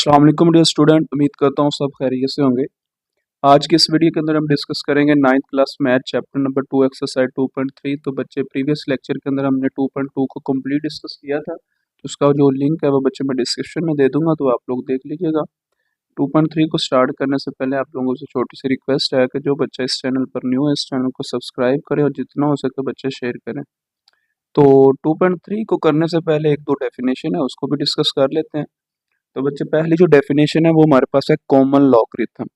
अस्सलाम वालेकुम dear student, उम्मीद करता हूँ सब खैरियत से होंगे। आज की इस वीडियो के अंदर हम डिस्कस करेंगे 9th class math chapter number 2 exercise 2.3। तो बच्चे प्रीवियस लेक्चर के अंदर हमने 2.2 को कंप्लीट डिस्कस किया था, तो उसका जो लिंक है वो बच्चे मैं डिस्क्रिप्शन में दे दूंगा, तो आप लोग देख लीजिएगा। 2.3 को स्टार्ट करने से पहले आप लोगों से छोटी सी रिक्वेस्ट है कि जो बच्चा इस चैनल पर न्यू है इस चैनल को सब्सक्राइब करें और जितना हो सके बच्चे शेयर करें। तो 2.3 को करने से पहले एक दो डेफिनेशन है उसको भी डिस्कस कर लेते हैं। तो बच्चे पहली जो डेफिनेशन है वो हमारे पास है कॉमन लॉगरिथम।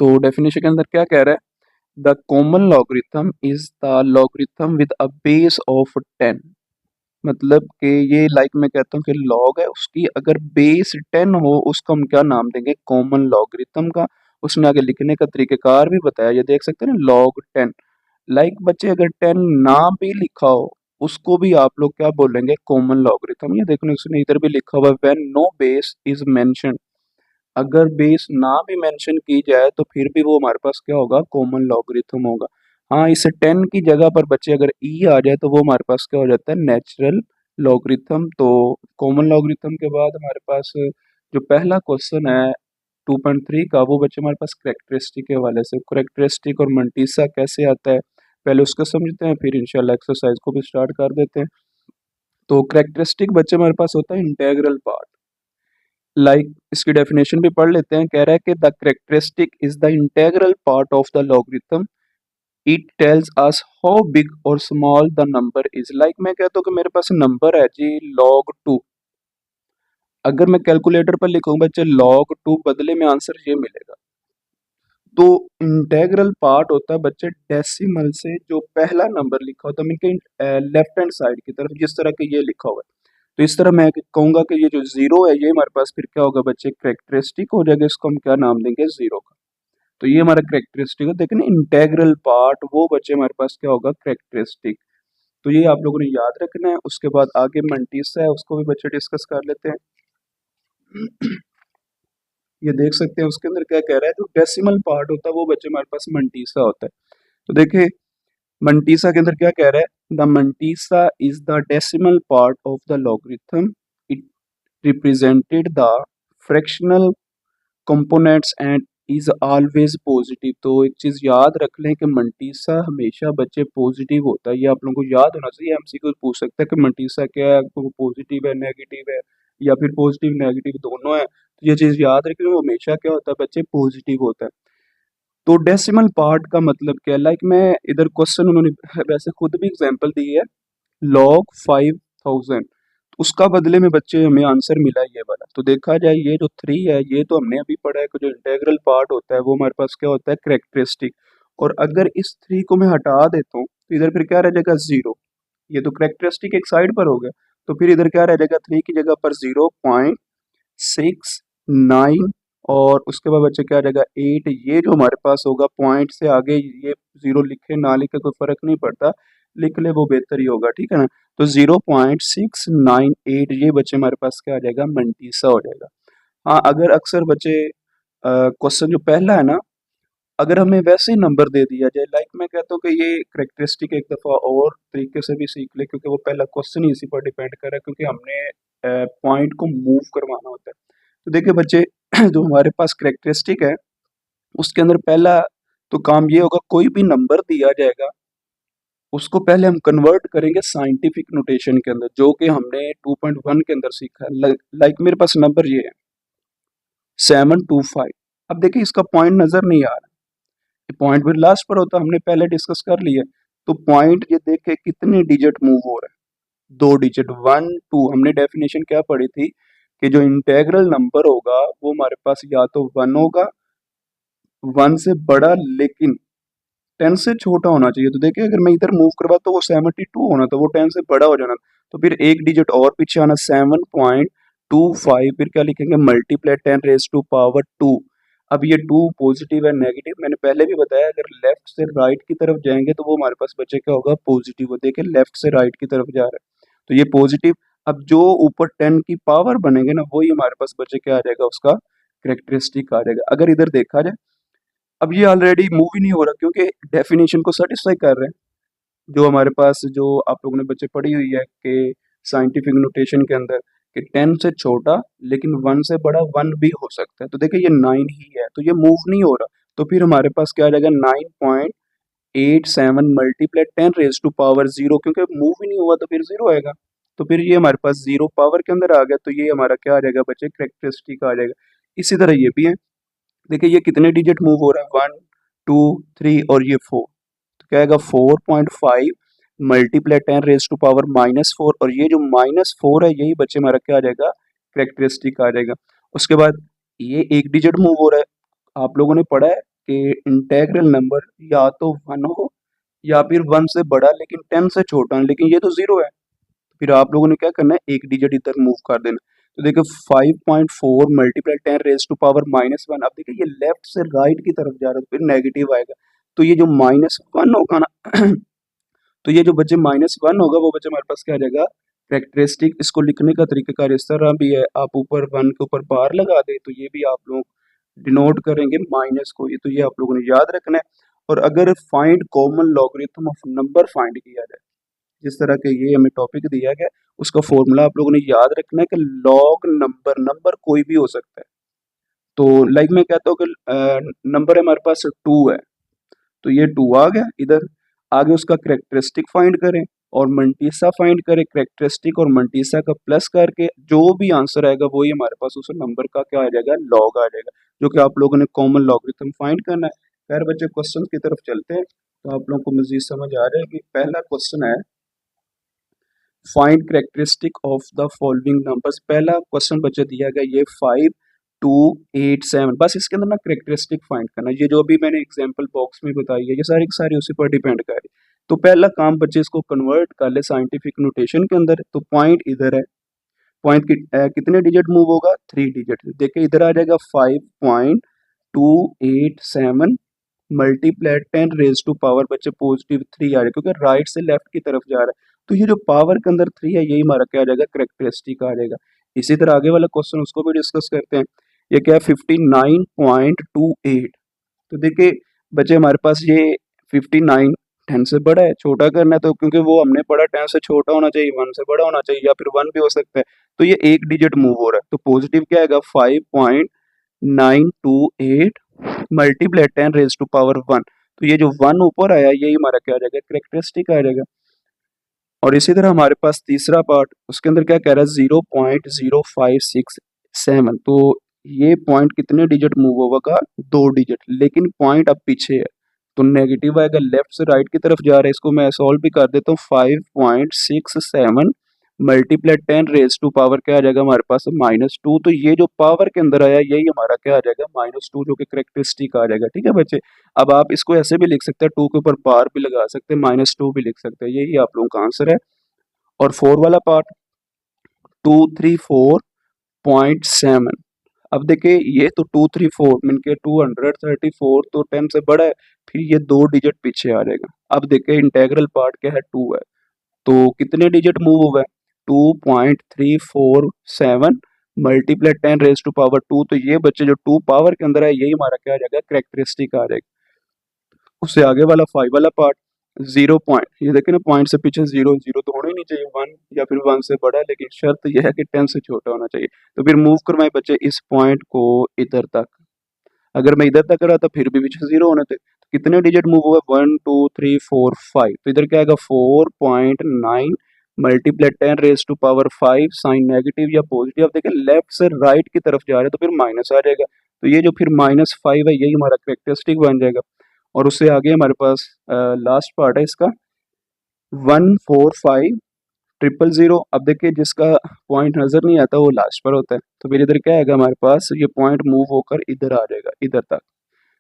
तो डेफिनेशन के अंदर क्या कह रहा है, the common logarithm is the logarithm with a base of 10। मतलब कि ये लाइक मैं कहता हूँ कि लॉग है, उसकी अगर बेस 10 हो उसको हम क्या नाम देंगे, कॉमन लॉगरिथम का। उसने आगे लिखने का तरीकेकार भी बताया, ये देख सकते हैं ना, लॉग 10। लाइक बच्चे अगर 10 ना भी लिखा हो उसको भी आप लोग क्या बोलेंगे, कॉमन लॉगरिथम। ये देखने उसने इधर भी लिखा हुआ है when no base is mention. अगर बेस ना भी मेंशन की जाए तो फिर भी वो हमारे पास क्या होगा, कॉमन लॉगरिथम होगा। हाँ, इस 10 की जगह पर बच्चे अगर ई आ जाए तो वो हमारे पास क्या हो जाता है, नेचुरल लॉगरिथम। तो कॉमन लॉगरिथम के बाद हमारे पास जो पहला क्वेश्चन है 2.3 का, वो बच्चे हमारे पास करेक्टरिस्टिक के हवाले से। करेक्टरिस्टिक और मंटीसा कैसे आता है पहले उसको समझते हैं, फिर इंशाल्लाह एक्सरसाइज को भी स्टार्ट कर देते हैं। तो करेक्टरिस्टिक बच्चे हमारे पास होता है इंटेग्रल पार्ट। इसकी डेफिनेशन भी पढ़ लेते हैं। कह रहा है कि the characteristic is the integral part of the logarithm. It tells us how big or small the number is. Like मैं कहता हूँ कि मेरे पास नंबर है जी log 2। अगर मैं कैलकुलेटर पर लिखूंगा बच्चे log 2, बदले में आंसर ये मिलेगा। तो इंटेग्रल पार्ट होता है बच्चे डेसिमल से जो पहला नंबर लिखा होता है इनके लेफ्ट हैंड साइड की तरफ, जिस तरह के ये लिखा हुआ है। तो इस तरह मैं कहूंगा कि ये जो जीरो है ये हमारे पास फिर क्या होगा बच्चे, करेक्टरिस्टिक हो जाएगा। इसको हम क्या नाम देंगे, जीरो का। तो ये हमारा करेक्टरिस्टिक है। देखें इंटेग्रल पार्ट वो बच्चे हमारे पास क्या होगा, करेक्टरिस्टिक। तो ये आप लोगों ने याद रखना है। उसके बाद आगे मंटीसा है, उसको भी बच्चे डिस्कस कर लेते हैं। ये देख सकते हैं उसके अंदर क्या कह रहा है, जो डेसिमल पार्ट होता है वो बच्चे हमारे पास मंटीसा होता है। तो देखिए मंटीसा के अंदर क्या कह रहा है, the mantissa is the decimal part of the logarithm. It represented the fractional components and is always positive. तो एक चीज याद रख लें कि मंटीसा हमेशा बच्चे पॉजिटिव होता है। ये आप लोगों को याद होना चाहिए। एमसीक्यू पूछ सकता है कि मंटीसा क्या है, वो पॉजिटिव है, नेगेटिव है, या फिर पॉजिटिव नेगेटिव दोनों है। तो ये चीज याद रखें, वो हमेशा क्या होता है बच्चे, पॉजिटिव होता है। तो डेसिमल पार्ट का मतलब क्या है, लाइक मैं इधर क्वेश्चन उन्होंने वैसे खुद भी एग्जांपल दी है, log 5000। उसका बदले में बच्चे हमें आंसर मिला ये वाला। तो देखा जाए ये जो 3 है ये तो हमने अभी पढ़ा है कि जो इंटेग्रल पार्ट होता है वो हमारे पास क्या होता है, करेक्टरिस्टिक। और अगर इस 3 को मैं हटा देता हूँ तो इधर फिर क्या रह जाएगा, जीरो। ये तो करेक्टरिस्टिक एक साइड पर हो गया, तो फिर इधर क्या रह जाएगा, 3 की जगह पर 0.69 और उसके बाद बच्चे क्या आ जाएगा 8। ये जो हमारे पास होगा पॉइंट से आगे ये जीरो लिखे ना लिखे कोई फर्क नहीं पड़ता, लिख ले वो बेहतर ही होगा, ठीक है ना। तो 0.698 ये बच्चे हमारे पास क्या आ जाएगा, मंटीसा हो जाएगा। हाँ, अगर अक्सर बच्चे क्वेश्चन जो पहला है ना, अगर हमें वैसे ही नंबर दे दिया जाए, लाइक मैं कहता हूँ कि ये करेक्टरिस्टिक एक दफ़ा और तरीके से भी सीख ले, क्योंकि वो पहला क्वेश्चन ही इसी पर डिपेंड कर रहा है, क्योंकि हमने पॉइंट को मूव करवाना होता है। तो देखिए बच्चे जो हमारे पास करेक्टरिस्टिक है उसके अंदर पहला तो काम ये होगा, कोई भी नंबर दिया जाएगा उसको पहले हम कन्वर्ट करेंगे साइंटिफिक नोटेशन के अंदर, जो कि हमने 2.1 के अंदर सीखा है। लाइक मेरे पास नंबर ये है 725। अब देखिए इसका पॉइंट नजर नहीं आ रहा, पॉइंट भी लास्ट पर होता, हमने पहले डिस्कस कर लिया। तो पॉइंट ये देखे कितने डिजिट मूव हो रहे हैं, 2 डिजिट, 1 2। हमने डेफिनेशन क्या पढ़ी थी कि जो इंटेग्रल नंबर होगा वो हमारे पास या तो 1 होगा, 1 से बड़ा, लेकिन 10 से छोटा होना चाहिए। तो देखिए अगर मैं इधर मूव करवा तो वो 72 होना था, वो 10 से बड़ा हो जाना। तो फिर एक डिजिट और पीछे आना, 7.25। फिर क्या लिखेंगे, मल्टीप्लाई 10⁻²। अब ये 2 पॉजिटिव है नेगेटिव, मैंने पहले भी बताया अगर लेफ्ट से राइट की तरफ जाएंगे तो वो हमारे पास बचे क्या होगा, पॉजिटिव। देखिए लेफ्ट से राइट की तरफ जा रहा है तो ये पॉजिटिव। अब जो ऊपर 10 की पावर बनेंगे ना वही हमारे पास बचे क्या आ जाएगा, उसका करेक्टरिस्टिक आ जाएगा। अगर इधर देखा जाए अब ये ऑलरेडी मूव ही नहीं हो रहा, क्योंकि डेफिनेशन को सेटिस्फाई कर रहे हैं जो हमारे पास, जो आप लोगों ने बच्चे पढ़ी हुई है कि साइंटिफिक नोटेशन के अंदर कि 10 से छोटा लेकिन 1 से बड़ा 1 भी हो सकता है। तो देखिए ये 9 ही है, तो ये मूव नहीं हो रहा, तो फिर हमारे पास क्या आ जाएगा 9.87 मल्टीप्लाई 10 रेज टू पावर 0, क्योंकि मूव ही नहीं हुआ तो फिर 0 आएगा। तो फिर ये हमारे पास 0 पावर के अंदर आ गया, तो ये हमारा क्या आ जाएगा बच्चे, करेक्टरिस्टिक आ जाएगा। इसी तरह ये भी है, देखिए ये कितने डिजिट मूव हो रहा है, 1 2 3 और ये 4, तो क्या आएगा 4.5 मल्टीप्लाई 10 रेज टू पावर -4, और ये जो -4 है यही बच्चे हमारा क्या आ जाएगा, करेक्टरिस्टिक आ जाएगा। उसके बाद ये एक डिजिट मूव हो रहा है, आप लोगों ने पढ़ा है कि इंटेग्रल नंबर या तो 1 हो या फिर 1 से बड़ा लेकिन 10 से छोटा है, लेकिन ये तो 0 है। फिर आप लोगों ने क्या करना है, एक डिजिट इधर मूव कर देना। तो देखो 5.4 मल्टीप्लाई 10 रेज टू पावर -1, अब देखिए ये लेफ्ट से राइट की तरफ जा रहा है, तो फिर नेगेटिव आएगा। तो ये जो -1 होगा ना तो ये जो बच्चे -1 होगा वो बच्चे हमारे पास क्या आ जाएगा, कैरेक्टरिस्टिक। इसको लिखने का तरीकेकार इस तरह भी है, आप ऊपर 1 के ऊपर बार लगा दे, तो ये भी आप लोग डिनोट करेंगे माइनस को, ये तो ये आप लोगों ने याद रखना है। और अगर find common logarithm of number find किया जाए, जिस तरह के ये हमें टॉपिक दिया गया, उसका फॉर्मूला आप लोगों ने याद रखना है कि लॉग नंबर, नंबर कोई भी हो सकता है। तो लाइक मैं कहता हूँ कि नंबर हमारे पास 2 है, तो ये 2 आ गया इधर, आगे उसका करेक्टरिस्टिक फाइंड करें और मंटीसा फाइंड करें, करेक्टरिस्टिक और मंटीसा का प्लस करके जो भी आंसर आएगा वही हमारे पास उस नंबर का क्या आ जाएगा, लॉग आ जाएगा, जो कि आप लोगों ने कॉमन लॉगरिथम फाइंड करना है। खैर बच्चे क्वेश्चन की तरफ चलते हैं, तो आप लोगों को मजीद समझ आ जाएगी। पहला क्वेश्चन है find characteristic of the following numbers. पहला क्वेश्चन बच्चे दिया गया ये 5 2 8 7, बस इसके अंदर ना करेक्टरिस्टिक फाइंड करना, ये जो अभी मैंने एग्जांपल बॉक्स में बताई है ये सारी की सारी उसी पर डिपेंड कर रही। तो पहला काम बच्चे इसको कन्वर्ट कर ले साइंटिफिक नोटेशन के अंदर। तो पॉइंट इधर है, पॉइंट कितने डिजिट मूव होगा, 3 डिजिट। देखिए इधर आ जाएगा 5.287 मल्टीप्लाई 10 रेज टू पावर बच्चे पॉजिटिव 3 आ रहा है, क्योंकि राइट से लेफ्ट की तरफ जा रहा है। तो ये जो पावर के अंदर 3 है यही हमारा क्या आ जाएगा, करेक्टरिस्टिक आ जाएगा। इसी तरह आगे वाला क्वेश्चन उसको भी डिस्कस करते हैं। ये क्या है 59.28। तो देखिए बच्चे हमारे पास ये 59 10 से बड़ा है, छोटा करना है तो क्योंकि वो हमने पढ़ा 10 से छोटा होना चाहिए, 1 से बड़ा होना चाहिए, या फिर 1 भी हो सकता है। तो ये एक डिजिट मूव हो रहा है, तो पॉजिटिव क्या आएगा 5.928 मल्टीप्लाई 10 रेज टू पावर 1। तो ये जो 1 ऊपर आया यही हमारा क्या आ जाएगा, करेक्टरिस्टिक आ जाएगा। और इसी तरह हमारे पास तीसरा पार्ट, उसके अंदर क्या कह रहा है 0.0567। तो ये पॉइंट कितने डिजिट मूव होगा, 2 डिजिट, लेकिन पॉइंट अब पीछे है तो नेगेटिव आएगा, लेफ्ट से राइट की तरफ जा रहा है। इसको मैं सॉल्व भी कर देता हूँ, 5.67 मल्टीप्लाई 10 रेज टू पावर क्या आ जाएगा हमारे पास -2। तो ये जो पावर के अंदर आया यही हमारा क्या आ जाएगा, -2, जो कि करेक्टरिस्टिक आ जाएगा। ठीक है बच्चे, अब आप इसको ऐसे भी लिख सकते हैं, 2 के ऊपर बार भी लगा सकते हैं, -2 भी लिख सकते हैं, यही आप लोगों का आंसर है। और 4 वाला पार्ट 234.7। अब देखिए ये तो 234 मीन के 234 तो 10 से बड़ा है, फिर ये 2 डिजिट पीछे आ जाएगा। अब देखिए इंटेग्रल पार्ट क्या है, 2 है, तो कितने डिजिट मूव हुआ है, 2.347 मल्टीप्लाई 10 रेज टू पावर 2। तो ये बच्चे जो 2 पावर के अंदर है यही हमारा क्या आ जाएगा, करेक्टरिस्टिक आ जाएगा। उससे आगे वाला 5 वाला पार्ट 0 पॉइंट, ये देखें ना पॉइंट से पीछे 0 0 तो होना ही नहीं चाहिए, 1 या फिर 1 से बड़ा, लेकिन शर्त यह है कि 10 से छोटा होना चाहिए। तो फिर मूव करवाएं बच्चे इस पॉइंट को इधर तक, अगर मैं इधर तक रहा था फिर भी पीछे 0 होने थे। तो कितने डिजिट मूव हुआ, 1 2 3 4 5। तो इधर क्या आएगा 4.9 multiply 10 raise to power 5 sign negative या पॉजिटिव। अब देखिए लेफ्ट से राइट की तरफ जा रहे हैं तो फिर माइनस आ जाएगा, तो ये जो फिर -5 है यही हमारा करेक्टरिस्टिक बन जाएगा। और उससे आगे हमारे पास लास्ट पार्ट है इसका 145,000। अब देखिए जिसका पॉइंट नजर नहीं आता वो लास्ट पर होता है, तो फिर इधर क्या आएगा हमारे पास, ये पॉइंट मूव होकर इधर आ जाएगा इधर तक।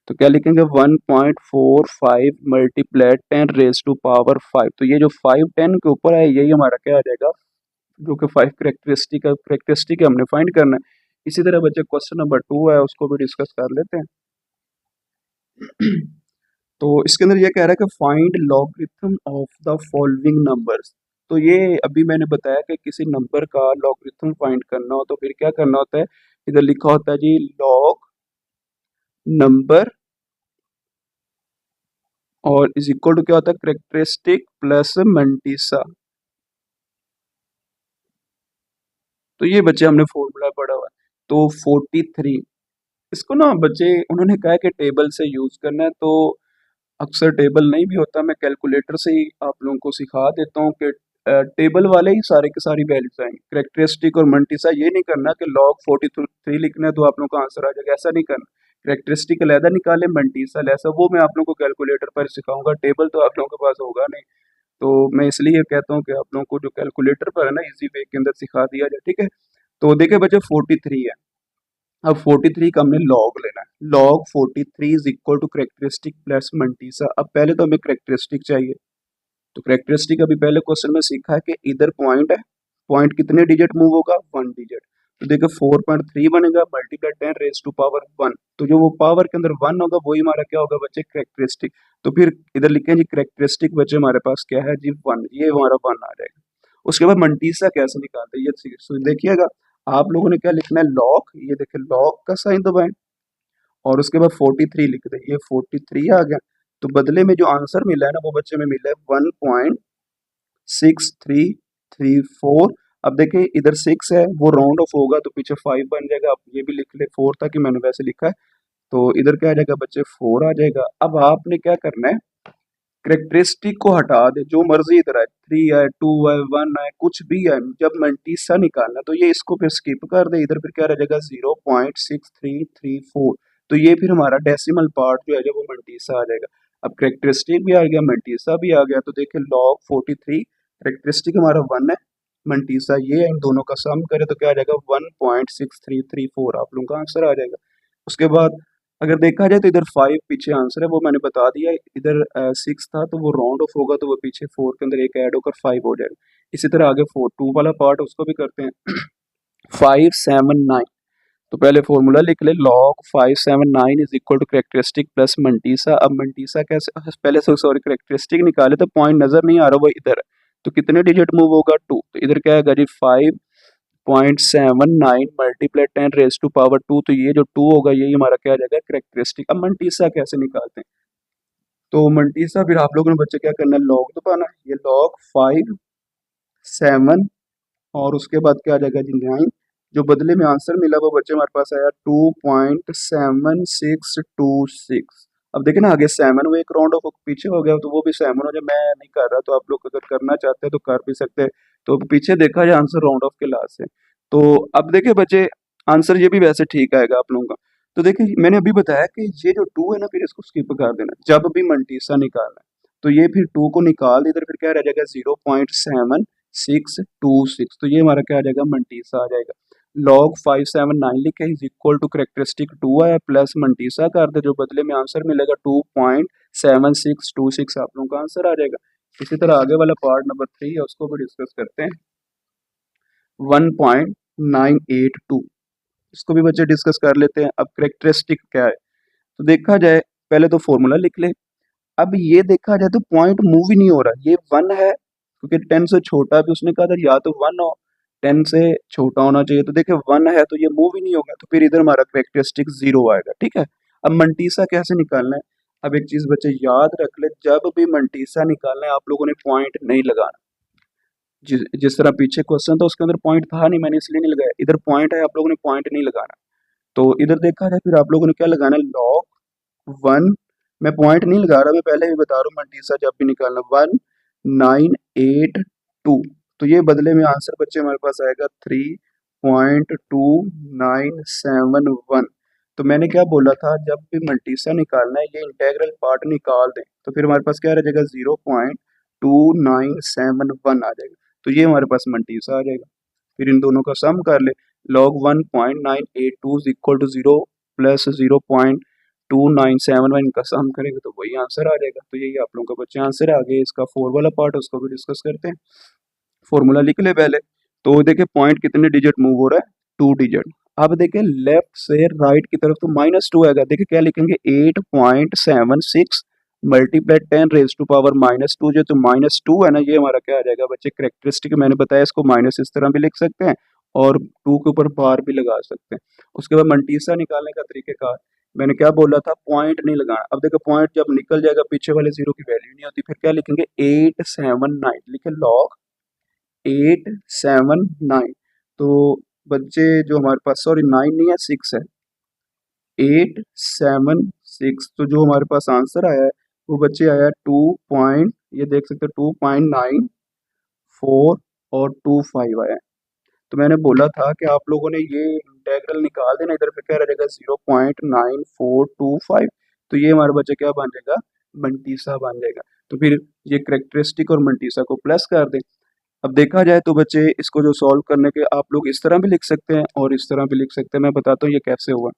तो क्या लिखेंगे 1.45 मल्टीप्लाई 10 रेज टू पावर 5। तो ये जो 5 10 के ऊपर है यही हमारा क्या आ जाएगा, जो कि 5 करेक्टरिस्टिक है हमने फाइंड करना है। इसी तरह बच्चे क्वेश्चन नंबर 2 है उसको भी डिस्कस कर लेते हैं। तो इसके अंदर ये कह रहा है कि find logarithm of the following numbers. तो ये अभी मैंने बताया कि किसी नंबर का लॉगरिथम फाइंड करना हो तो फिर क्या करना होता है, इधर लिखा होता है जी लॉग नंबर और इज इक्वल टू क्या होता है, करेक्टरिस्टिक प्लस मंटीसा। तो ये बच्चे हमने फॉर्मूला पढ़ा हुआ है। तो 43 इसको ना बच्चे उन्होंने कहा कि टेबल से यूज करना है, तो अक्सर टेबल नहीं भी होता, मैं कैलकुलेटर से ही आप लोगों को सिखा देता हूँ कि टेबल वाले ही सारे की सारी वैल्यूज आएंगे। करेक्टरिस्टिक और मल्टीसा ये नहीं करना कि लॉग 43 लिखना है तो आप लोगों का आंसर आ जाएगा, ऐसा नहीं करना। करेक्टरिस्टिक अलहदा निकाले, मल्टीसा ऐसा, वो मैं आप लोगों को कैलकुलेटर पर सिखाऊंगा, टेबल तो आप लोगों के पास होगा नहीं। तो मैं इसलिए कहता हूँ कि आप लोगों को जो कैलकुलेटर पर है ना, इजी वे के अंदर सिखा दिया जाए, ठीक है। तो देखिए बच्चे 43 है, अब 43 का हमने लॉग लेना है। Log 43 is equal to characteristic plus mantissa. अब पहले तो हमें करेक्टरिस्टिक चाहिए, तो करेक्टरिस्टिक अभी पहले क्वेश्चन में सीखा है कि इधर पॉइंट है, पॉइंट कितने डिजिट मूव होगा, 1 डिजिट। तो देखो 4.3 बनेगा मल्टीप्लाई 10⁻⁴ तो जो वो पावर के अंदर 1 होगा वही हमारा क्या होगा बच्चे, करेक्टरिस्टिक। तो फिर इधर लिखें जी करेक्टरिस्टिक बच्चे हमारे पास क्या है जी, 1, ये हमारा 1 आ जाएगा। उसके बाद मल्टीसा कैसे निकालते हैं ये देखिएगा, आप लोगों ने क्या लिखना है, लॉग, ये देखिए लॉग का साइन दबाएं और उसके बाद 43 लिख दें, ये 43 आ गया। तो बदले में जो आंसर मिला है ना वो बच्चे में मिला है 1.6334। अब देखिए इधर 6 है, वो राउंड ऑफ होगा तो पीछे 5 बन जाएगा। आप ये भी लिख ले, 4 था कि मैंने वैसे लिखा है, तो इधर क्या आ जाएगा बच्चे, 4 आ जाएगा। अब आपने क्या करना है, करेक्टरिस्टिक को हटा दे, जो मर्जी इधर आए, 3 आए, 2 आए, 1 आए, कुछ भी आए, जब मल्टीसा निकालना तो ये इसको फिर स्किप कर दे, इधर फिर क्या रह जाएगा 0.6334। तो ये फिर हमारा डेसिमल पार्ट जो है जब वो मल्टीसा आ जाएगा। अब करेक्टरिस्टिक भी आ गया, मल्टीसा भी आ गया, तो देखिए लॉग 43, करेक्टरिस्टिक हमारा 1 है, मल्टीसा ये है, इन दोनों का सम करें तो क्या आ जाएगा 1.6334, आप लोगों का आंसर आ जाएगा। उसके बाद अगर देखा जाए तो इधर 5 पीछे आंसर है, वो मैंने बता दिया। इधर 6 था तो वो राउंड ऑफ होगा तो वो पीछे 4 के अंदर एक ऐड होकर 5 हो जाएगा। इसी तरह आगे 4 2 वाला पार्ट उसको भी करते हैं। 579, तो पहले फॉर्मूला लिख ले, log 579 is equal to characteristic plus mantissa. अब मल्टीसा कैसे, पहले से सॉरी करेक्टरिस्टिक निकाले तो पॉइंट नजर नहीं आ रहा, वो इधर है, तो कितने डिजिट मूव होगा, 2। तो इधर क्या है जी, 5.79 मल्टीप्लाई 10⁻², तो ये जो 2 होगा यही हमारा क्या आ जाएगा, करेक्टरिस्टिक। अब मल्टीसा कैसे निकालते हैं, तो मल्टीसा फिर आप लोगों ने बच्चे क्या करना है, लॉग दबाना, ये लॉग 5 7 और उसके बाद क्या आ जाएगा जी 9, जो बदले में आंसर मिला वो बच्चे हमारे पास आया 2.7626। अब देखिए ना आगे 7, वो एक राउंड ऑफ पीछे हो गया तो वो भी 7 हो जाए, मैं नहीं कर रहा, तो आप लोग अगर करना चाहते हैं तो कर भी सकते हैं। तो पीछे देखा जाए आंसर राउंड ऑफ के लास्ट से। तो अब देखिए बच्चे आंसर ये भी वैसे ठीक आएगा आप लोगों का। तो देखिए मैंने अभी बताया कि ये जो 2 है ना, फिर इसको स्किप कर देना जब भी मल्टीसा निकालना है, तो ये फिर 2 को निकाल इधर, फिर क्या रह जाएगा 0.7626, तो ये हमारा क्या आ जाएगा, मल्टीसा आ जाएगा। लॉग 579 लिखे इज इक्वल टू करेक्टरिस्टिक 2 आया प्लस मल्टीसा कर दे, जो बदले में आंसर मिलेगा 2.7626, आप लोगों का आंसर आ जाएगा। इसी तरह आगे वाला पार्ट नंबर 3 है उसको भी डिस्कस करते हैं, 1.982, इसको भी बच्चे डिस्कस कर लेते हैं। अब करेक्टरिस्टिक क्या है, तो देखा जाए पहले तो फॉर्मूला लिख ले। अब ये देखा जाए तो पॉइंट मूव ही नहीं हो रहा, ये 1 है क्योंकि 10 से छोटा भी उसने कहा था, या तो 1 हो, 10 से छोटा होना चाहिए, तो देखिए 1 है तो ये मूव ही नहीं होगा, तो फिर इधर हमारा करेक्टरिस्टिक 0 आएगा, ठीक है। अब मल्टीसा कैसे निकालना है, अब एक चीज बच्चे याद रख ले, जब भी मल्टीसा निकालना है आप लोगों ने पॉइंट नहीं लगाना। जिस तरह पीछे क्वेश्चन था उसके अंदर पॉइंट था नहीं, मैंने इसलिए नहीं लगाया, इधर पॉइंट है, आप लोगों ने पॉइंट नहीं लगाना। तो इधर देखा जाए फिर आप लोगों ने क्या लगाना है, लॉग 1, मैं पॉइंट नहीं लगा रहा, मैं पहले भी बता रहा हूँ मल्टीसा जब भी निकालना, 1982, तो ये बदले में आंसर बच्चे हमारे पास आएगा 3.2971। तो मैंने क्या बोला था, जब भी मल्टीसा निकालना है ये इंटेग्रल पार्ट निकाल दें, तो फिर हमारे पास क्या रह जाएगा 0.2971 आ जाएगा, तो ये हमारे पास मल्टीसा आ जाएगा। फिर इन दोनों का सम कर ले, log 1.982 is equal to 0 plus 0.2971, इनका सम करेंगे तो वही आंसर आ जाएगा। तो यही आप लोगों का बच्चे आंसर आ गया। इसका 4 वाला पार्ट उसको भी डिस्कस करते हैं, फॉर्मूला लिख ले पहले। तो देखिए पॉइंट कितने डिजिट मूव हो रहा है, 2 डिजिट। अब देखिए लेफ्ट से राइट की तरफ तो -2 आएगा, देखिए क्या लिखेंगे 8.76 मल्टीप्लाई 10⁻⁻², जो तो -2 है ना, ये हमारा क्या आ जाएगा बच्चे, करेक्टरिस्टिक मैंने बताया इसको माइनस इस तरह भी लिख सकते हैं और 2 के ऊपर बार भी लगा सकते हैं। उसके बाद मल्टीसा निकालने का तरीकेकार मैंने क्या बोला था, पॉइंट नहीं लगाना। अब देखो पॉइंट जब निकल जाएगा पीछे वाले 0 की वैल्यू नहीं होती, फिर क्या लिखेंगे 879, लिखे लॉग 879, तो बच्चे जो हमारे पास, सॉरी 9 नहीं है 6 है, 876। तो जो हमारे पास आंसर आया है वो बच्चे आया 2 पॉइंट, ये देख सकते हो 2.94 और 25 आया है। तो मैंने बोला था कि आप लोगों ने ये इंटेग्रल निकाल देना, इधर पे क्या रहेगा 0.9425। तो ये हमारे बच्चे क्या बन जाएगा, मंटीसा बन जाएगा। तो फिर ये करेक्टरिस्टिक और मंटीसा को प्लस कर दें। अब देखा जाए तो बच्चे इसको जो सॉल्व करने के आप लोग इस तरह भी लिख सकते हैं और इस तरह भी लिख सकते हैं। मैं बताता हूँ ये कैसे हुआ।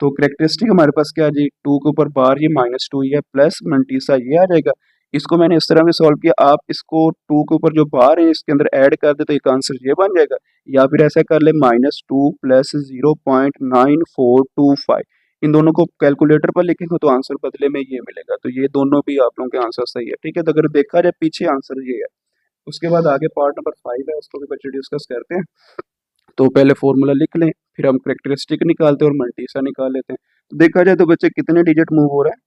तो करेक्टरिस्टिक हमारे पास क्या है जी, 2 के ऊपर बार ये -2 ही है, प्लस मंटीसा ये आ जाएगा। इसको मैंने इस तरह भी सॉल्व किया, आप इसको 2 के ऊपर जो बार है इसके अंदर ऐड कर दे तो एक आंसर ये बन जाएगा। या फिर ऐसा कर ले -2 प्लस 0.9425, इन दोनों को कैलकुलेटर पर लिखेंगे तो आंसर बदले में ये मिलेगा। तो ये दोनों भी आप लोगों के आंसर सही है, ठीक है। तो अगर देखा जाए पीछे आंसर ये है। उसके बाद आगे पार्ट नंबर 5 है, उसको भी बच्चे डिस्कस करते हैं। तो पहले फॉर्मूला लिख लें, फिर हम करेक्टरिस्टिक निकालते हैं और मल्टीसा निकाल लेते हैं। तो देखा जाए तो बच्चे कितने डिजिट मूव हो रहा है,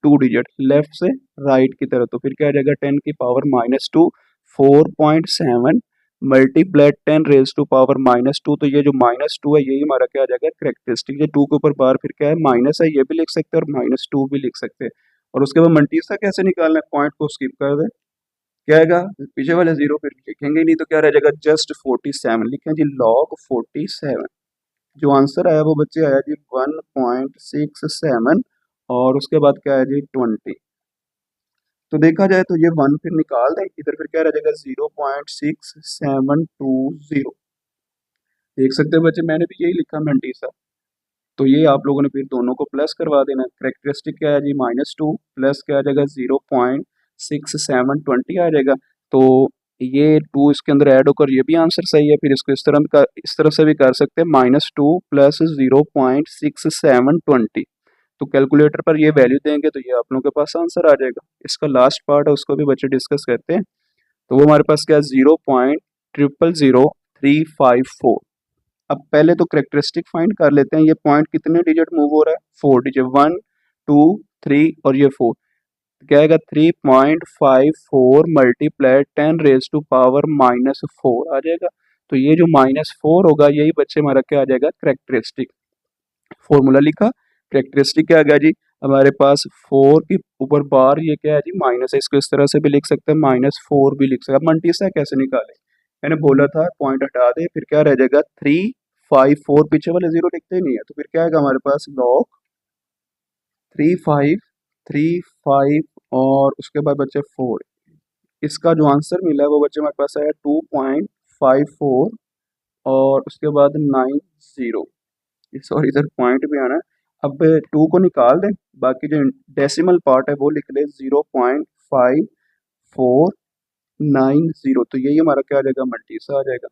2 डिजिट लेफ्ट से राइट की तरफ। तो फिर क्या आ जाएगा 10 की power -2, 4.7 multiply 10 raise to power -2। तो ये जो -2 है यही हमारा क्या आ जाएगा करेक्टरिस्टिक। ये 2 के ऊपर बार फिर क्या है माइनस है, ये भी लिख सकते हैं और -2 भी लिख सकते हैं। और उसके बाद मल्टीसा कैसे निकालना है, पॉइंट को स्किप कर दे, क्या आएगा पीछे वाले जीरो फिर लिखेंगे ही नहीं, तो क्या रह जाएगा जस्ट 47 लिखें जी, log 47। जो आंसर आया वो बच्चे आया जी 1.67 और उसके बाद क्या है जी 20। तो देखा जाए तो ये 1 फिर निकाल दें, इधर फिर क्या रह जाएगा 0.6720। देख सकते हैं बच्चे मैंने भी यही लिखा मंटीसा। तो ये आप लोगों ने फिर दोनों को प्लस करवा देना। करेक्टरिस्टिक क्या है जी -2 प्लस क्या आ जाएगा 0.6720 आ जाएगा। तो ये 2 इसके अंदर ऐड होकर ये भी आंसर सही है। फिर इसको इस तरह से भी कर सकते हैं, -2 प्लस 0.6720। तो कैलकुलेटर पर ये वैल्यू देंगे तो ये आप लोगों के पास आंसर आ जाएगा। इसका लास्ट पार्ट है उसको भी बच्चे डिस्कस करते हैं। तो वो हमारे पास क्या है 0.000354। अब पहले तो करेक्टरिस्टिक फाइंड कर लेते हैं। ये पॉइंट कितने डिजिट मूव हो रहा है, 4 डिजिट, 1 2 3 और ये 4। क्या आएगा 3.54 मल्टीप्लाई 10 रेज टू पावर -4 आ जाएगा। तो ये जो -4 होगा यही बच्चे हमारा क्या आ जाएगा करेक्टरिस्टिक। फॉर्मूला लिखा, करेक्टरिस्टिक क्या आ गया जी हमारे पास 4 की ऊपर बार ये क्या है जी माइनस है, इसको इस तरह से भी लिख सकते हैं, -4 भी लिख सकते हैं। अब मंटीसा कैसे निकालें, मैंने बोला था पॉइंट हटा दे, फिर क्या रह जाएगा 354, पीछे वाले जीरो लिखते ही नहीं है। तो फिर क्या आएगा हमारे पास log 3535 और उसके बाद बच्चे 4। इसका जो आंसर मिला है वो बच्चे हमारे पास आया 2.54 और उसके बाद 90, सॉरी इधर पॉइंट भी आना है। अब 2 को निकाल दें, बाकी जो डेसिमल पार्ट है वो लिख ले 0.5490। तो यही हमारा क्या आ जाएगा मल्टीसा आ जाएगा।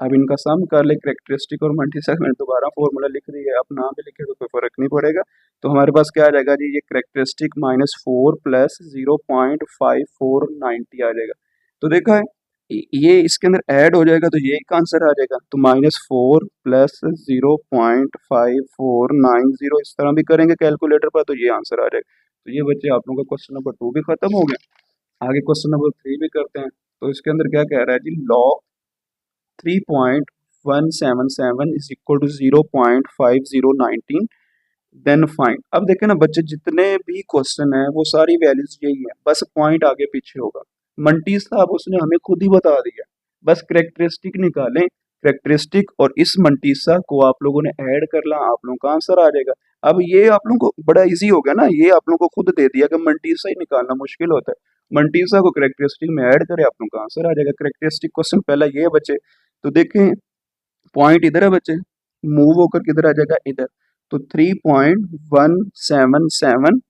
अब इनका सम कर ले, करेक्टरिस्टिक और मल्टीसा। मैंने दोबारा फॉर्मूला लिख दी है, अब नाम भी लिखे तो कोई फर्क नहीं पड़ेगा। तो हमारे पास क्या आ जाएगा जी, ये करेक्टरिस्टिक -4 प्लस 0.5490 आ जाएगा। तो देखा है ये इसके अंदर ऐड हो जाएगा तो ये एक आंसर आ जाएगा। तो -4 प्लस 0.5490 इस तरह भी करेंगे कैलकुलेटर पर तो ये आंसर आ जाएगा। तो ये बच्चे आप लोगों का क्वेश्चन नंबर 2 भी खत्म हो गया। आगे क्वेश्चन नंबर 3 भी करते हैं। तो इसके अंदर क्या कह रहा है जी, log 3.177 is equal to 0.5019 then find. अब देखें ना बच्चे, जितने भी क्वेश्चन है वो सारी वैल्यूज यही है, बस पॉइंट आगे पीछे होगा। मंटी साहब उसने हमें खुद ही बता दिया, बस करेक्टरिस्टिक निकालें, करेक्टरिस्टिक और इस मंटीसा को आप लोगों ने ऐड कर ला, आप लोगों का आंसर आ जाएगा। अब ये आप लोगों को बड़ा इजी हो गया ना, ये आप लोगों को खुद दे दिया कि मंटीसा ही निकालना मुश्किल होता है। मंटीसा को करेक्टरिस्टिक में ऐड करें, आप लोगों का आंसर आ जाएगा। करेक्टरिस्टिक क्वेश्चन पहला ये है बच्चे। तो देखें पॉइंट इधर है बच्चे, मूव होकर किधर आ जाएगा इधर। तो 3.177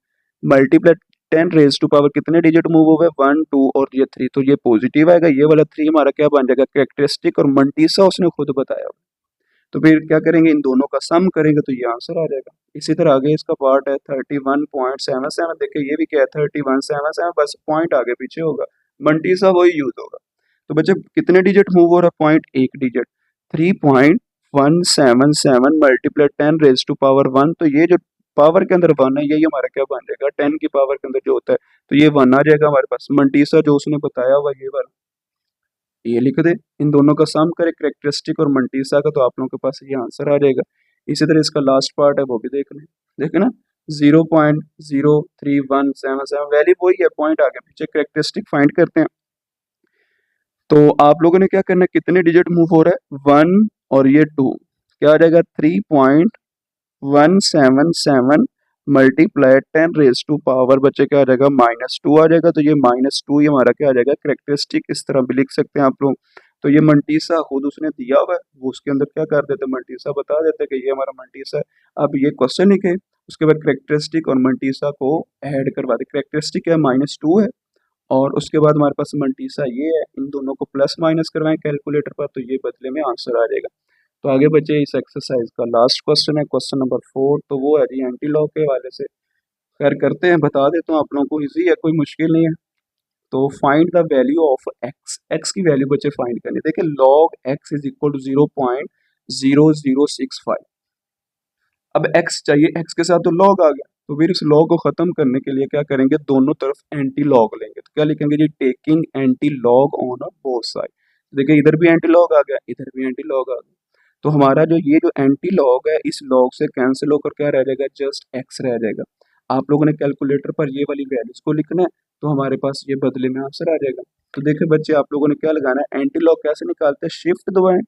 मल्टीप्लाई 10 रेज टू पावर कितने डिजिट मूव हो गए 1 2 और ये 3। तो ये पॉजिटिव आएगा, ये वाला 3 हमारा क्या बन जाएगा करेक्टरिस्टिक और मंटीसा उसने खुद बताया। तो फिर क्या करेंगे, इन दोनों का सम करेंगे तो ये आंसर आ जाएगा। इसी तरह आगे इसका पार्ट है 31.77। देखिए ये भी क्या है 3177, बस पॉइंट आगे पीछे होगा, मंटीसा वही यूज होगा। तो बच्चे कितने डिजिट मूव हो रहा है, पॉइंट एक digit. 3.177 multiply 10 raise to power 1। तो ये जो पावर के अंदर 1 है यही हमारा क्या बन जाएगा 10 की पावर के अंदर जो होता है, तो ये 1 आ जाएगा हमारे पास। मंटीसा जो उसने बताया हुआ ये वाला ये लिख दे, इन दोनों का सम करे करेक्टरिस्टिक और मंटीसा का, तो आप लोगों के पास ये आंसर आ जाएगा। इसी तरह इसका लास्ट पार्ट है वो भी देख लें, देखे ना 0.03177 वैल्यू वही है, पॉइंट आगे पीछे, करेक्टरिस्टिक फाइंड करते हैं। तो आप लोगों ने क्या करना है, कितने डिजिट मूव हो रहा है, 1 और ये 2, क्या आ जाएगा 3.177 मल्टीप्लाई 10⁻⁴ बच्चे क्या आ जाएगा -2 आ जाएगा। तो ये -2 ये हमारा क्या आ जाएगा करेक्टरिस्टिक, इस तरह भी लिख सकते हैं आप लोग। तो ये मंटीसा खुद उसने दिया हुआ है, वो उसके अंदर क्या कर देते मंटीसा बता देते कि ये हमारा मंटीसा है। अब ये क्वेश्चन लिखे, उसके बाद करेक्टरिस्टिक और मंटीसा को ऐड करवा दे। करेक्टरिस्टिक है -2 है, और उसके बाद हमारे पास मंटीसा ये है, इन दोनों को प्लस माइनस करवाएं कैलकुलेटर पर, तो ये बदले में आंसर आ जाएगा। तो आगे बचे इस एक्सरसाइज का लास्ट क्वेश्चन है, क्वेश्चन नंबर 4, तो वो है जी एंटी लॉग के हवाले से। खैर करते हैं, बता देता हूँ आप लोगों को, इजी है, कोई मुश्किल नहीं है। तो find the value of x, x की वैल्यू बच्चे फाइंड करनी। देखिए log x is equal to 0.0065। अब एक्स चाहिए, एक्स के साथ तो लॉग आ गया, तो फिर इस लॉग को खत्म करने के लिए क्या करेंगे, दोनों तरफ एंटी लॉग लेंगे। तो क्या लिखेंगे जी, taking anti log on uh both side. देखिए इधर भी एंटी लॉग आ गया, इधर भी एंटी लॉग आ गया, तो हमारा जो ये जो एंटी लॉग है, इस लॉग से कैंसिल होकर क्या रह जाएगा, जस्ट एक्स रह जाएगा। आप लोगों ने कैलकुलेटर पर ये वाली वैल्यूज को लिखना है, तो हमारे पास ये बदले में आंसर आ जाएगा। तो देखिए बच्चे, आप लोगों ने क्या लगाना है, एंटी लॉग कैसे निकालते हैं, शिफ्ट दबाएं,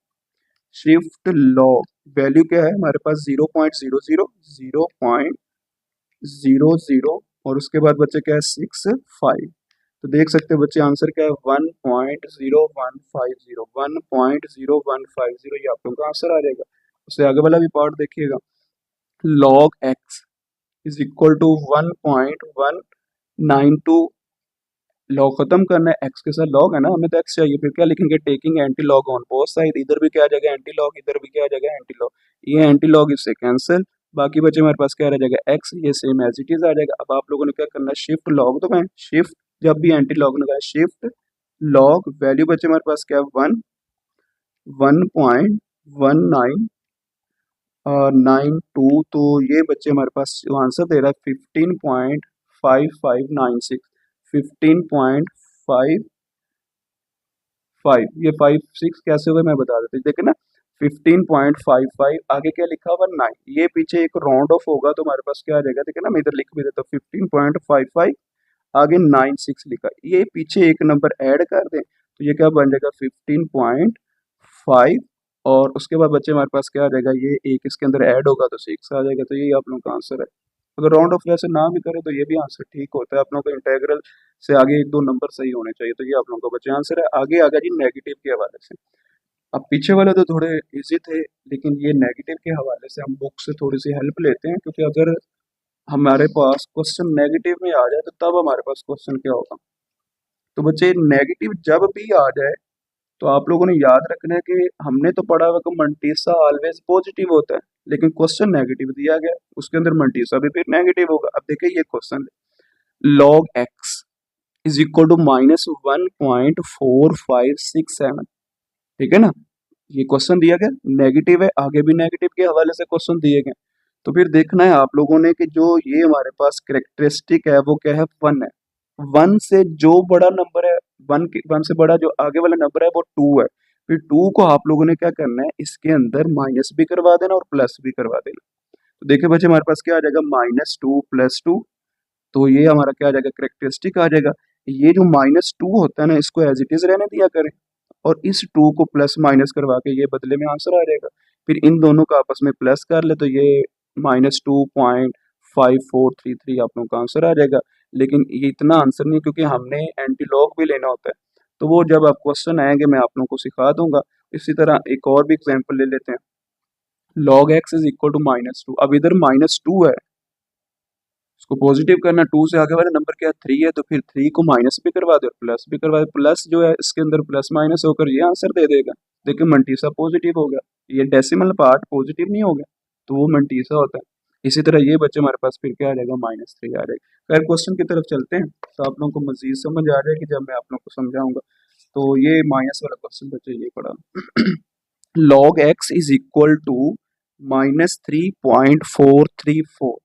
शिफ्ट लॉग, वैल्यू क्या है हमारे पास 0.00 और उसके बाद बच्चे क्या है 65। तो देख सकते हैं बच्चे आंसर क्या है 1.0150, 1.0150 ये आप लोगों का आंसर आ जाएगा। उससे आगे वाला भी पार्ट देखिएगा, log x is equal to 1.192। Log खत्म करना है, एक्स के साथ लॉग है ना, हमें तो एक्स चाहिए, फिर क्या लिखेंगे, taking anti log on both side. इधर भी क्या आ जाएगा एंटी लॉग, इधर भी क्या आ जाएगा एंटी लॉग, ये एंटी लॉग इससे कैंसिल, बाकी बचे हमारे पास क्या रह जाएगा एक्स, ये सेम एज इट इज आ जाएगा। अब आप लोगों ने क्या करना है, शिफ्ट लॉग, तो मैं शिफ्ट जब भी एंटी लॉग लगाया, शिफ्ट लॉग, वैल्यू बचे हमारे पास क्या 1.92, तो ये बच्चे हमारे पास जो आंसर दे रहा है 15.5596, 15.55, ये 56 कैसे हुए मैं बता देता हूँ, देखिए ना 15.55, आगे क्या लिखा हुआ 9, ये पीछे एक राउंड ऑफ होगा तो हमारे पास क्या आ जाएगा, देखिए ना मैं इधर लिख भी देता हूँ 15.55, आगे 96 लिखा, ये पीछे एक नंबर ऐड कर दें तो ये क्या बन जाएगा 15.5, और उसके बाद बच्चे हमारे पास क्या आ जाएगा, ये एक इसके अंदर ऐड होगा तो 6 आ जाएगा। तो यही आप लोगों का आंसर है। अगर राउंड ऑफ वैसे ना भी करे तो ये भी आंसर ठीक होता है, आप लोगों का इंटेग्रल से आगे एक दो नंबर सही होने चाहिए। तो ये आप लोगों का बच्चे आंसर है। आगे आ गया जी नेगेटिव के हवाले से। अब पीछे वाले तो थोड़े इजी थे, लेकिन ये नेगेटिव के हवाले से हम बुक से थोड़ी सी हेल्प लेते हैं, क्योंकि अगर हमारे पास क्वेश्चन नेगेटिव में आ जाए तो तब हमारे पास क्वेश्चन क्या होगा। तो बच्चे नेगेटिव जब भी आ जाए तो आप लोगों ने याद रखना है कि हमने तो पढ़ा हुआ कि मंटीसा ऑलवेज पॉजिटिव होता है, लेकिन क्वेश्चन नेगेटिव दिया गया, उसके अंदर मंटीसा भी फिर नेगेटिव होगा। अब देखिए ये question log x is equal to -1.4567, ठीक है ना, ये क्वेश्चन दिया गया, नेगेटिव है, आगे भी नेगेटिव के हवाले से क्वेश्चन दिए गए। तो फिर देखना है आप लोगों ने कि जो ये हमारे पास करेक्टरिस्टिक है वो क्या है, 1 है, 1 से जो बड़ा नंबर है, 1 से बड़ा जो आगे वाला नंबर है वो 2 है, फिर 2 को आप लोगों ने क्या करना है, इसके अंदर माइनस भी करवा देना और प्लस भी करवा देना। तो देखिए बच्चे हमारे पास क्या आ जाएगा, -2 + 2, तो ये हमारा क्या आ जाएगा, करेक्टरिस्टिक आ जाएगा। ये जो -2 होता है ना, इसको एज इट इज रहने दिया करें, और इस 2 को प्लस माइनस करवा के ये बदले में आंसर आ जाएगा। फिर इन दोनों का आपस में प्लस कर ले तो ये -2.5433 आप लोगों का आंसर आ जाएगा। लेकिन ये इतना आंसर नहीं, क्योंकि हमने एंटी लॉग भी लेना होता है, तो वो जब आप क्वेश्चन आएंगे मैं आप लोगों को सिखा दूंगा। इसी तरह एक और भी एग्जाम्पल ले लेते हैं, log x is equal to -2, अब इधर -2 है, इसको पॉजिटिव करना, 2 से आगे वाला नंबर क्या है 3 है, तो फिर 3 को माइनस भी करवा दो प्लस भी करवा दो, प्लस जो है इसके अंदर प्लस माइनस होकर ये आंसर दे देगा। देखिए मंटीसा पॉजिटिव हो गया, ये डेसिमल पार्ट पॉजिटिव नहीं हो गया, तो वो मंटीसा होता है। इसी तरह ये बच्चे हमारे पास फिर क्या आ जाएगा, -3 आ जाएगा। खैर क्वेश्चन की तरफ चलते हैं, तो आप लोगों को मजीद समझ आ जाएगी जब मैं आप लोगों को समझाऊंगा। तो ये माइनस वाला क्वेश्चन बच्चे ये पढ़ा log x is equal to -3.434।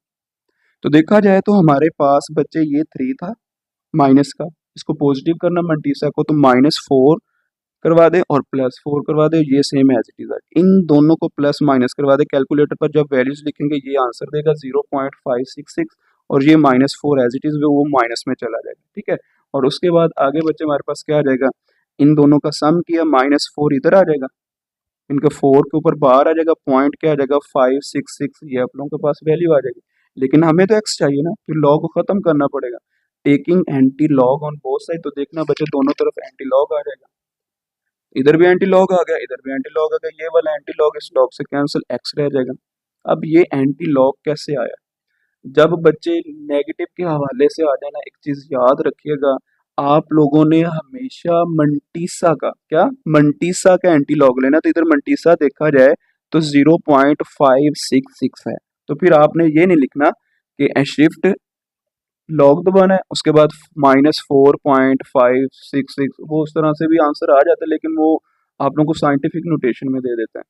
तो देखा जाए तो हमारे पास बच्चे ये 3 था माइनस का, इसको पॉजिटिव करना मंटीसा को, तो -4 करवा दें और +4 करवा दें, ये सेम एज इट इज़ है। इन दोनों को प्लस माइनस करवा दें। कैलकुलेटर पर जब वैल्यूज लिखेंगे ये आंसर देगा 0.566 और ये -4 एज इट इज़ वो माइनस में चला जाएगा, ठीक है। और उसके बाद आगे बच्चे हमारे पास क्या आ जाएगा, इन दोनों का सम किया, -4 इधर आ जाएगा, इनका 4 के ऊपर बाहर आ जाएगा, पॉइंट क्या आ जाएगा 566, ये आप लोगों के पास वैल्यू आ जाएगी। लेकिन हमें तो x चाहिए ना, फिर लॉग को खत्म करना पड़ेगा। Taking anti log on both side, तो देखना बच्चे दोनों तरफ एंटी लॉग आ जाएगा, इधर भी एंटी लॉग आ गया, इधर भी एंटी लॉग आ गया, ये वाला एंटी लॉग इस लॉग से कैंसिल, x रह जाएगा। अब ये एंटी लॉग कैसे आया, जब बच्चे नेगेटिव के हवाले से आ जाए ना, एक चीज याद रखिएगा, आप लोगों ने हमेशा मंटीसा का क्या, मंटीसा का एंटी लॉग लेना। तो इधर मंटीसा देखा जाए तो 0.566 है, तो फिर आपने ये नहीं लिखना कि शिफ्ट लॉग दबाना है उसके बाद -4.566, वो उस तरह से भी आंसर आ जाता है, लेकिन वो आप लोगों को साइंटिफिक नोटेशन में दे देता है,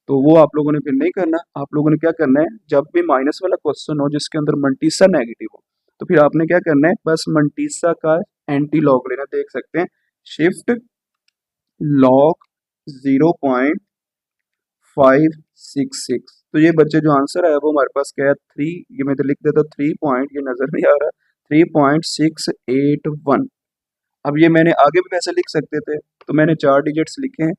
तो वो आप लोगों ने फिर नहीं करना। आप लोगों ने क्या करना है, जब भी माइनस वाला क्वेश्चन हो जिसके अंदर मंटीसा नेगेटिव हो, तो फिर आपने क्या करना है, बस मंटीसा का एंटी लॉग लेना। देख सकते हैं शिफ्ट लॉग 0.566, तो ये बच्चे जो आंसर है वो हमारे पास क्या है 3, ये मैं तो लिख देता 3 पॉइंट, ये नजर नहीं आ रहा, 3.681। अब ये मैंने आगे भी वैसे लिख सकते थे, तो मैंने 4 डिजिट्स लिखे हैं।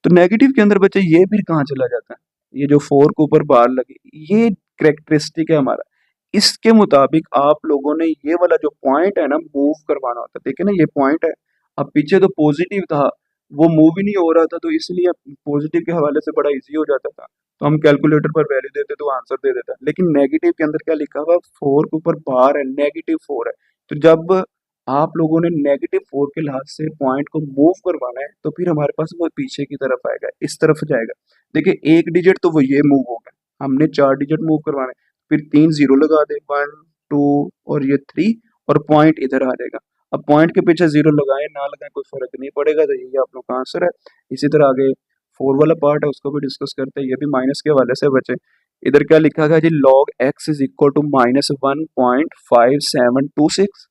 तो नेगेटिव के अंदर बच्चे ये फिर कहाँ चला जाता है, ये जो 4 के ऊपर बार लगे, ये करेक्टरिस्टिक है हमारा। इसके मुताबिक आप लोगों ने ये वाला जो पॉइंट है ना मूव करवाना होता है, देखिए ना ये पॉइंट है, अब पीछे तो पॉजिटिव था, वो मूव ही नहीं हो रहा था, तो इसलिए पॉजिटिव के हवाले से बड़ा इजी हो जाता था, तो हम कैलकुलेटर पर वैल्यू देते तो आंसर दे देता। लेकिन नेगेटिव के अंदर क्या लिखा हुआ, 4 के ऊपर बार है, -4 है, तो जब आप लोगों ने -4 के लिहाज से पॉइंट को मूव करवाना है, तो फिर हमारे पास वो पीछे की तरफ आएगा, इस तरफ जाएगा। देखिए एक डिजिट तो वो ये मूव हो गया, हमने 4 डिजिट मूव करवाने, फिर 3 जीरो लगा दे, 1 2 और ये 3, और पॉइंट इधर आ जाएगा। अब पॉइंट के पीछे जीरो लगाए ना लगाए कोई फर्क नहीं पड़ेगा, तो यही आप लोग का आंसर है। इसी तरह आगे 4 वाला पार्ट है उसको भी डिस्कस करते हैं, ये भी माइनस के हवाले से बचे। इधर क्या लिखा गया जी, log x is equal to -1.5726।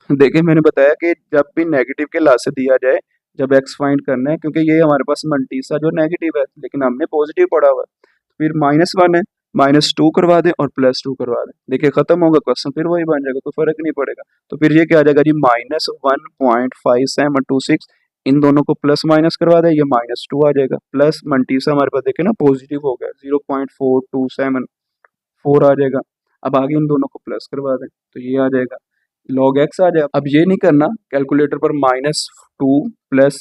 देखिए मैंने बताया कि जब भी नेगेटिव के लास्ट से दिया जाए, जब एक्स फाइंड करना है, क्योंकि ये हमारे पास मंटीसा जो नेगेटिव है, लेकिन हमने पॉजिटिव पढ़ा हुआ है, फिर -1 है, -2 करवा दें और +2 करवा दें, देखिए खत्म होगा क्वेश्चन, फिर वही बन जाएगा, कोई फर्क नहीं पड़ेगा। तो फिर ये क्या आ जाएगा जी, -1.5726, इन दोनों को प्लस माइनस करवा दें, ये -2 आ जाएगा, प्लस मंटीसा हमारे पास देखिए ना पॉजिटिव हो गया, 0.427 आ जाएगा। अब आगे इन दोनों को प्लस करवा दें, तो ये आ जाएगा log x आ जाए। अब ये नहीं करना, कैलकुलेटर पर -2 प्लस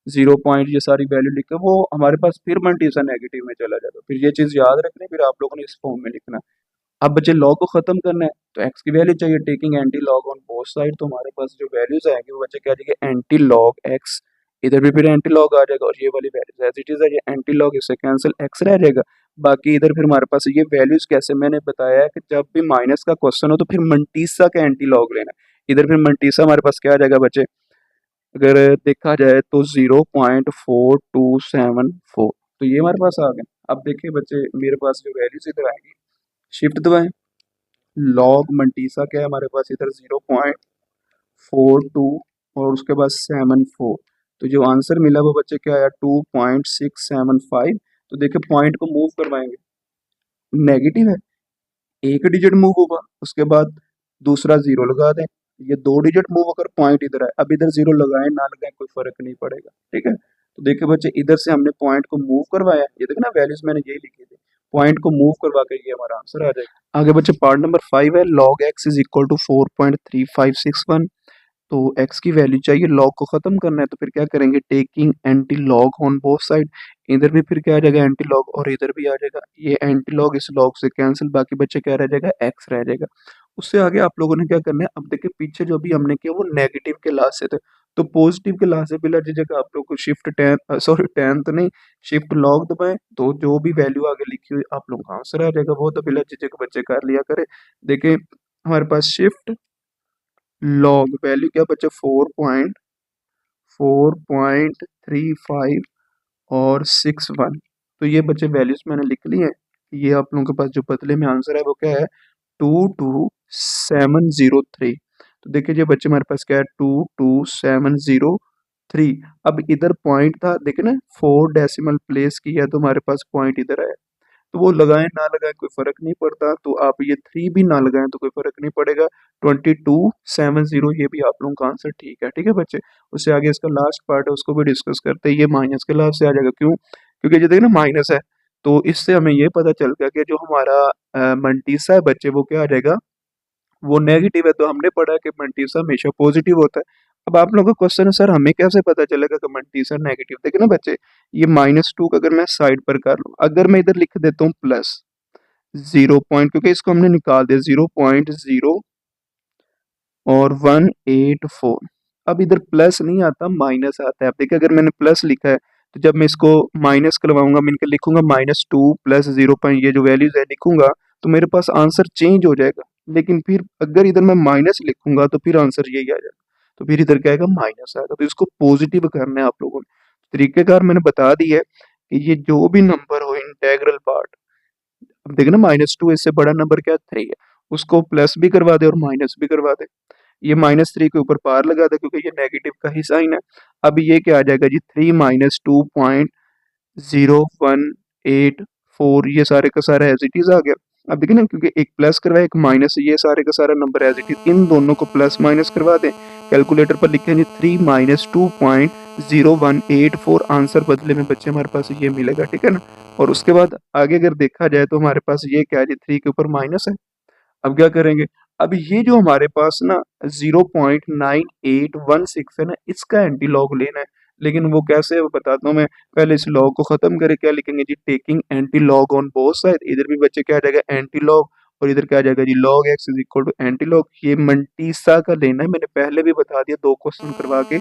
0 पॉइंट ये सारी वैल्यू लिख के वो हमारे पास फिर मंटीसा नेगेटिव में चला जाएगा, फिर ये चीज़ याद रखनी, फिर आप लोगों ने इस फॉर्म में लिखना। अब बच्चे लॉग को खत्म करना है, तो x की वैल्यू चाहिए, taking anti log on both side, तो हमारे पास जो वैल्यूज आएंगे वो बच्चे क्या जाएंगे, एंटी लॉग x, इधर भी फिर एंटी लॉग आ जाएगा, और ये वाली वैल्यूज एज इट इज है, ये एंटी लॉग इससे कैंसिल, x रह जाएगा। बाकी इधर फिर हमारे पास ये वैल्यूज कैसे, मैंने बताया है कि जब भी माइनस का क्वेश्चन हो तो फिर मंटीसा का एंटी लॉग लेना। इधर फिर मंटीसा हमारे पास क्या आ जाएगा बच्चे, अगर देखा जाए तो 0.4274, तो ये हमारे पास आ गए। अब देखिए बच्चे मेरे पास जो वैल्यूज इधर आएंगी, शिफ्ट दबाएं, लॉग मंटीसा क्या है हमारे पास इधर 0.42 और उसके बाद 74, तो जो आंसर मिला वो बच्चे क्या आया 2.675। तो देखिए पॉइंट को मूव करवाएंगे, नेगेटिव है, एक डिजिट मूव होगा, उसके बाद दूसरा जीरो लगा दें, ये 2 डिजिट मूव होकर पॉइंट इधर है, अब इधर जीरो लगाएं ना लगाएं कोई फर्क नहीं पड़ेगा, ठीक है। तो देखिए बच्चे इधर से हमने पॉइंट को मूव करवाया, ये देखो ना वैल्यूज मैंने यही लिखी थी, पॉइंट को मूव करवा के ये हमारा आंसर आ जाएगा। आगे बच्चे पार्ट नंबर 5 है, log x is equal to 4.3561, तो x की वैल्यू चाहिए, log को खत्म करना है, तो फिर क्या करेंगे, taking anti log on both side, इधर भी फिर क्या आ जाएगा एंटी लॉग और इधर भी आ जाएगा, ये एंटी लॉग इस लॉग से कैंसिल, बाकी बच्चे क्या रह जाएगा, x रह जाएगा। उससे आगे आप लोगों ने क्या करना है, अब देखिए पीछे जो भी हमने किया वो नेगेटिव के लास्ट से थे, तो पॉजिटिव के लास्ट से बिला जगह आप लोग को शिफ्ट 10 सॉरी 10 तो नहीं, शिफ्ट लॉग दबाएं, तो जो भी वैल्यू आगे लिखी हुई आप लोगों का आंसर आ जाएगा, वो तो बिला झिझक बच्चे कर लिया करे। देखिए हमारे पास शिफ्ट लॉग वैल्यू क्या बच्चे 4.35 और 61, तो ये बच्चे वैल्यूज मैंने लिख ली है। ये आप लोगों के पास जो बदले में आंसर है वो क्या है 22703। तो देखिए ये बच्चे हमारे पास क्या है 22703, 3। अब इधर पॉइंट था, देखे ना 4 डेसिमल प्लेस किया तो हमारे पास पॉइंट इधर आया। तो वो लगाएं ना लगाएं कोई फर्क नहीं पड़ता, तो आप ये 3 भी ना लगाएं तो कोई फर्क नहीं पड़ेगा। 2270 ये भी आप लोगों का आंसर ठीक है बच्चे। उससे आगे इसका लास्ट पार्ट है उसको भी डिस्कस करते हैं। ये माइनस के लास्ट से आ जाएगा, क्यों? क्योंकि जो देखिए ना माइनस है, तो इससे हमें ये पता चल गया कि जो हमारा मंटीसा है बच्चे वो क्या आ जाएगा, वो नेगेटिव है। तो हमने पढ़ा कि मंटीसा हमेशा पॉजिटिव होता है। अब आप लोगों का क्वेश्चन है सर हमें कैसे पता चलेगा कि मंटीसा नेगेटिव? देखिए ना बच्चे, ये -2 का अगर मैं साइड पर कर लूँ, अगर मैं इधर लिख देता हूँ प्लस 0 पॉइंट, क्योंकि इसको हमने निकाल दिया 0.0 और 184। अब इधर प्लस नहीं आता माइनस आता है। अब देखिए अगर मैंने प्लस लिखा है तो जब मैं इसको माइनस करवाऊंगा, मैं इनके लिखूंगा -2 प्लस 0 पॉइंट, ये जो वैल्यूज है लिखूंगा तो मेरे पास आंसर चेंज हो जाएगा। लेकिन फिर अगर इधर मैं माइनस लिखूंगा तो फिर आंसर यही आ जाएगा, तो फिर इधर क्या आएगा, माइनस आएगा। तो इसको पॉजिटिव करना है आप लोगों ने। तरीकेकार मैंने बता दी है कि ये जो भी नंबर हो इंटेग्रल पार्ट, अब देखना -2 इससे बड़ा नंबर क्या 3 है, उसको प्लस भी करवा दे और माइनस भी करवा दे। ये -3 के ऊपर पार लगा दे क्योंकि ये नेगेटिव का ही साइन है। अब ये क्या आ जाएगा जी, 3 - 2.0184, ये सारे का सारा एज इट इज आ गया। अब देखिए ना, क्योंकि एक प्लस करवाया एक माइनस, ये सारे का सारा नंबर एज इट इज, इन दोनों को प्लस माइनस करवा दें। कैलकुलेटर पर लिखें जी 3 - 2.0184, आंसर बदले में बच्चे हमारे पास ये मिलेगा, ठीक है ना। और उसके बाद आगे अगर देखा जाए तो हमारे पास ये क्या है जी, 3 के ऊपर माइनस है। अब क्या करेंगे, अब ये जो हमारे पास ना 0.9816 है ना, इसका एंटी लॉग लेना है। लेकिन वो कैसे है वो बताता हूँ मैं। पहले इस लॉग को खत्म करके क्या लिखेंगे जी, taking anti log on both side. इधर भी बच्चे क्या आ जाएगा, एंटी लॉग, और इधर क्या आ जाएगा जी, log x is equal to antilog. ये मंटीसा का लेना है, मैंने पहले भी बता दिया 2 क्वेश्चन करवा के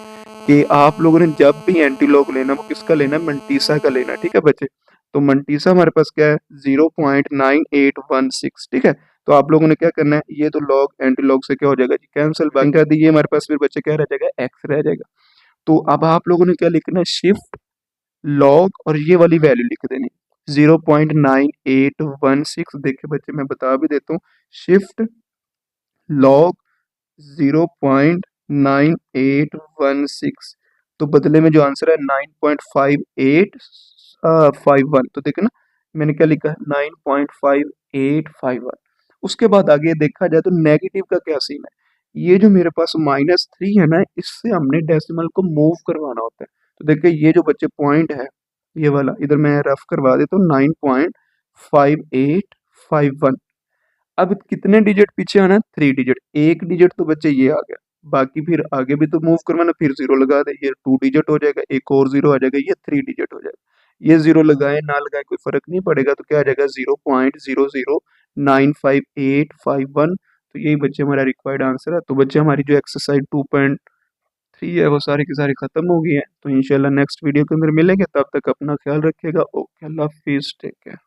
कि आप लोगों ने जब भी एंटी लॉग लेना वो किसका लेना है, मंटीसा का लेना है, ठीक है बच्चे। तो मंटीसा हमारे पास क्या है, 0.9816, ठीक है। तो आप लोगों ने क्या करना है, ये तो लॉग एंटी लॉग से क्या हो जाएगा जी, कैंसिल, बाकी कर दीजिए, हमारे पास फिर बच्चे क्या रह जाएगा, एक्स रह जाएगा। तो अब आप लोगों ने क्या लिखना है, शिफ्ट लॉग और ये वाली वैल्यू लिख देनी 0.9816। देखिए बच्चे मैं बता भी देता हूँ, शिफ्ट लॉग 0.9816, तो बदले में जो आंसर है 9.5851। तो देखो ना, मैंने क्या लिखा है, 9.5851। उसके बाद आगे देखा जाए तो नेगेटिव का क्या सीन है, ये जो मेरे पास -3 है ना, इससे हमने डेसिमल को मूव करवाना होता है। तो देखिए ये जो बच्चे पॉइंट है, ये वाला इधर मैं रफ करवा देता हूँ, 9.5851। अब कितने डिजिट पीछे आना है, 3 डिजिट। एक डिजिट तो बच्चे ये आ गया, बाकी फिर आगे भी तो मूव करवाना, फिर 0 लगा दे, ये 2 डिजिट हो जाएगा, एक और 0 आ जाएगा, ये 3 डिजिट हो जाएगा। ये 0 लगाए ना लगाए कोई फर्क नहीं पड़ेगा, तो क्या आ जाएगा, 0.0095851। तो यही बच्चे हमारा रिक्वायर्ड आंसर है। तो बच्चे हमारी जो एक्सरसाइज 2.3 है वो सारी की सारी खत्म हो गई है। तो इंशाल्लाह नेक्स्ट वीडियो के अंदर मिलेंगे, तब तक अपना ख्याल रखिएगा। ओके, अल्लाह हाफिज, टेक केयर।